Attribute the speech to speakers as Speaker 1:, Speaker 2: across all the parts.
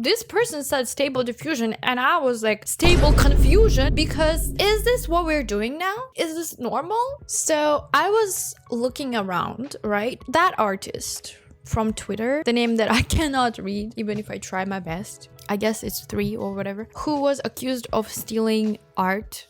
Speaker 1: this person said stable diffusion and I was like stable confusion, because is this what we're doing now? Is this normal? So I was looking around, right? That artist from Twitter, the name that I cannot read even if I try my best, I guess it's 3 or whatever, who was accused of stealing art.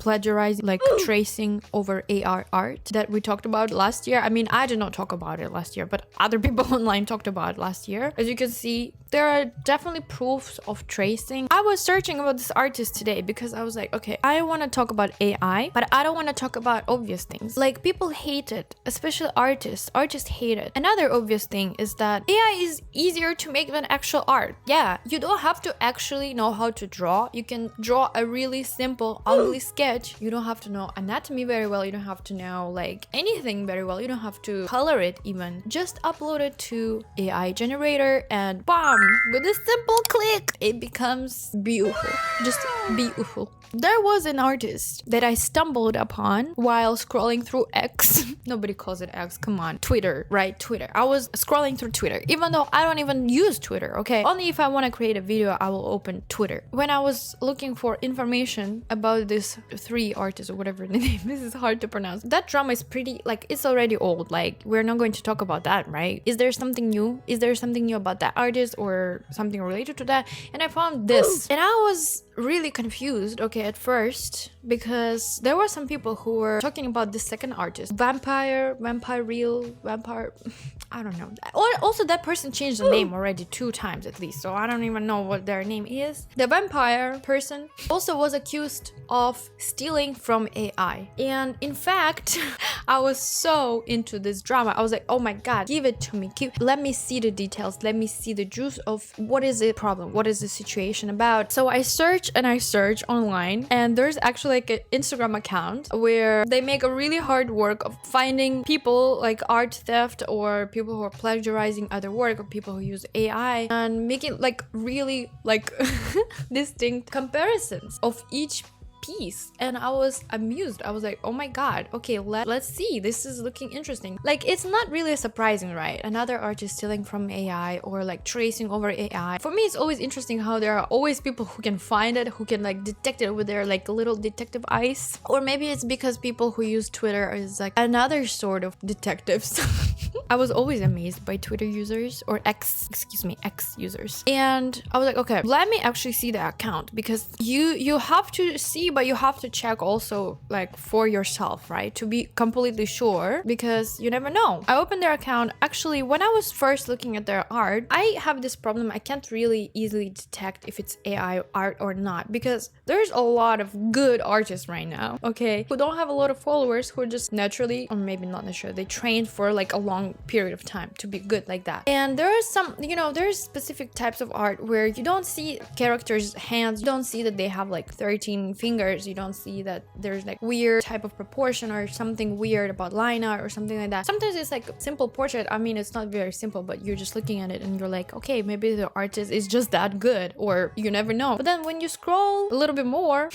Speaker 1: Plagiarizing, like tracing over AR art that we talked about last year. I mean, I did not talk about it last year, but other people online talked about it last year. As you can see, there are definitely proofs of tracing. I was searching about this artist today because I was like, okay, I want to talk about AI, but I don't want to talk about obvious things. Like, people hate it, especially artists. Artists hate it. Another obvious thing is that AI is easier to make than actual art. Yeah, you don't have to actually know how to draw. You can draw a really simple, ugly sketch. You don't have to know anatomy very well. You don't have to know like anything very well. You don't have to color it even. Just upload it to AI generator and bam, with a simple click, it becomes beautiful. Just beautiful. There was an artist that I stumbled upon while scrolling through X. Nobody calls it X, come on. Twitter, right? Twitter. I was scrolling through Twitter, even though I don't even use Twitter, okay? Only if I want to create a video, I will open Twitter. When I was looking for information about this 3 artists or whatever the name is, it's hard to pronounce. That drama is pretty, like, it's already old. Like, we're not going to talk about that, right? Is there something new? Is there something new about that artist or something related to that? And I found this. And I was really confused, okay, at first, because there were some people who were talking about the second artist, vampire real vampire, I don't know. Or also that person changed the name already 2 times at least, so I don't even know what their name is. The vampire person also was accused of stealing from AI, and in fact I was so into this drama. I was like, oh my god, give it to me, let me see the details, let me see the juice of what is the problem, what is the situation about. So I search online, and there's actually like an Instagram account where they make a really hard work of finding people like art theft or people who are plagiarizing other work or people who use AI, and making like really like distinct comparisons of each piece. And I was amused. I was like, oh my god, okay, let's see, this is looking interesting. Like, it's not really surprising, right? Another artist stealing from AI or like tracing over AI. For me, it's always interesting how there are always people who can find it, who can like detect it with their like little detective eyes. Or maybe it's because people who use Twitter is like another sort of detectives. I was always amazed by Twitter users, or X users. And I was like, okay, let me actually see the account, because you have to see, but you have to check also like for yourself, right? To be completely sure, because you never know. I opened their account. Actually, when I was first looking at their art, I have this problem. I can't really easily detect if it's AI art or not, because there's a lot of good artists right now, okay, who don't have a lot of followers, who are just naturally, or maybe not naturally, they trained for like a long period of time to be good like that. And there are some, there's specific types of art where you don't see characters' hands, you don't see that they have like 13 fingers, you don't see that there's like weird type of proportion or something weird about line art or something like that. Sometimes it's like a simple portrait. I mean, it's not very simple, but you're just looking at it and you're like, okay, maybe the artist is just that good, or you never know. But then when you scroll a little bit more,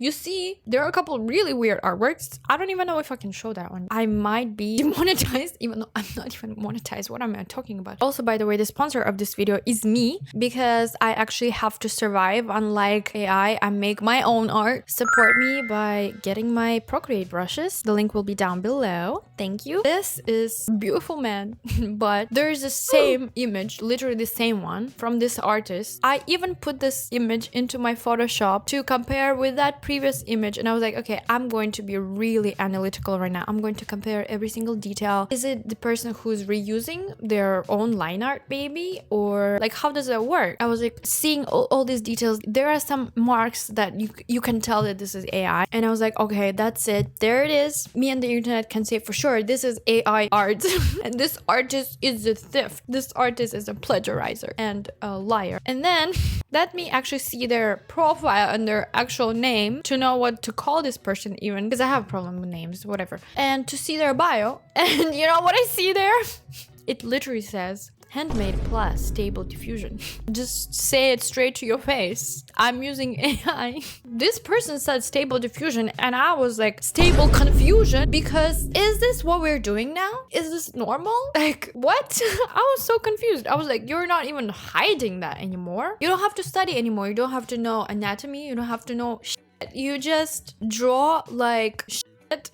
Speaker 1: you see there are a couple really weird artworks. I don't even know if I can show that one. I might be demonetized, even though I'm not even monetized. What am I talking about? Also, by the way, the sponsor of this video is me, because I actually have to survive. Unlike AI, I make my own art. Support me by getting my Procreate brushes. The link will be down below. Thank you. This is beautiful, man. But there's the same image, literally the same one from this artist. I even put this image into my Photoshop to compare with that previous image, and I was like, okay, I'm going to be really analytical right now. I'm going to compare every single detail. Is it the person who's reusing their own line art maybe, or like how does that work? I was like seeing all these details. There are some marks that you can tell that this is AI, and I was like, okay, that's it, there it is. Me and the internet can say for sure this is AI art. And this artist is a thief, this artist is a plagiarizer and a liar. And then let me actually see their profile and their actual name to know what to call this person, even because I have a problem with names, whatever. And to see their bio, and you know what I see there? It literally says Handmade plus stable diffusion. Just say it straight to your face. I'm using AI. This person said stable diffusion and I was like, stable confusion? Because is this what we're doing now? Is this normal? Like, what? I was so confused. I was like, you're not even hiding that anymore. You don't have to study anymore. You don't have to know anatomy. You don't have to know shit. You just draw like shit.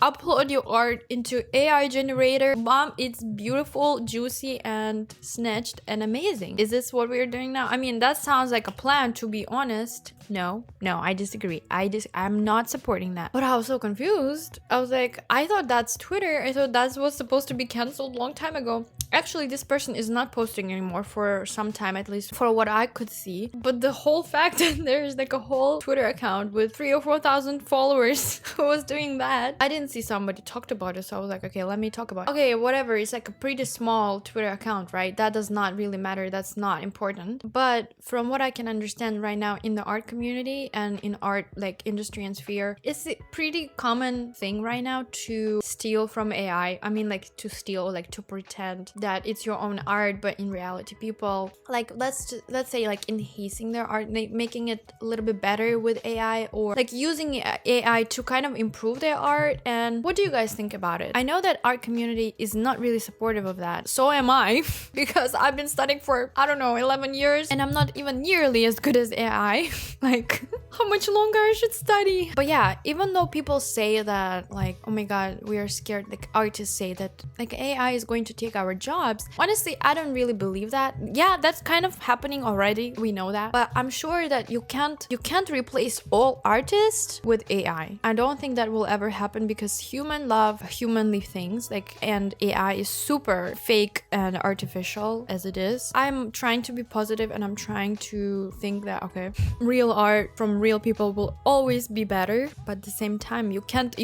Speaker 1: Upload your art into AI generator. Mom, it's beautiful, juicy, and snatched and amazing. Is this what we're doing now? I mean, that sounds like a plan, to be honest. No, I disagree. I'm not supporting that. But I was so confused. I was like, I thought that's Twitter. I thought that was supposed to be canceled long time ago. Actually, this person is not posting anymore for some time, at least for what I could see. But the whole fact that there's like a whole Twitter account with 3,000 or 4,000 followers who was doing that, I didn't see somebody talked about it. So I was like, okay, let me talk about it. Okay, whatever. It's like a pretty small Twitter account, right? That does not really matter. That's not important. But from what I can understand right now in the art community and in art like industry and sphere, it's a pretty common thing right now to steal from AI. I mean, like to steal, like to pretend that it's your own art, but in reality people like let's say like enhancing their art, making it a little bit better with AI, or like using AI to kind of improve their art. And what do you guys think about it? I know that art community is not really supportive of that. So am I because I've been studying for, I don't know, 11 years and I'm not even nearly as good as AI. Like how much longer I should study. But yeah, even though people say that like, oh my god, we are scared, like artists say that like AI is going to take our jobs. Honestly, I don't really believe that. Yeah, that's kind of happening already. We know that. But I'm sure that you can't replace all artists with AI. I don't think that will ever happen because humans love humanly things, like, and AI is super fake and artificial as it is. I'm trying to be positive and I'm trying to think that okay, real art from real people will always be better, but at the same time you can't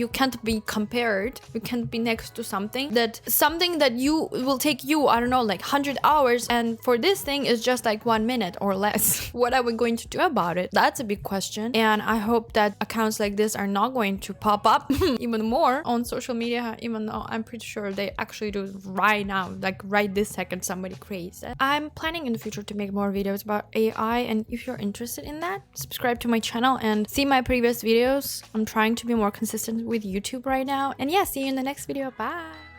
Speaker 1: be compared. You can't be next to something that you will take you, I don't know, like 100 hours, and for this thing is just like 1 minute or less. What are we going to do about it? That's a big question. And I hope that accounts like this are not going to pop up even more on social media, even though I'm pretty sure they actually do right now, like right this second somebody creates it. I'm planning in the future to make more videos about AI, and if you're interested in that, subscribe to my channel and see my previous videos. I'm trying to be more consistent with YouTube right now. And yeah, see you in the next video. Bye.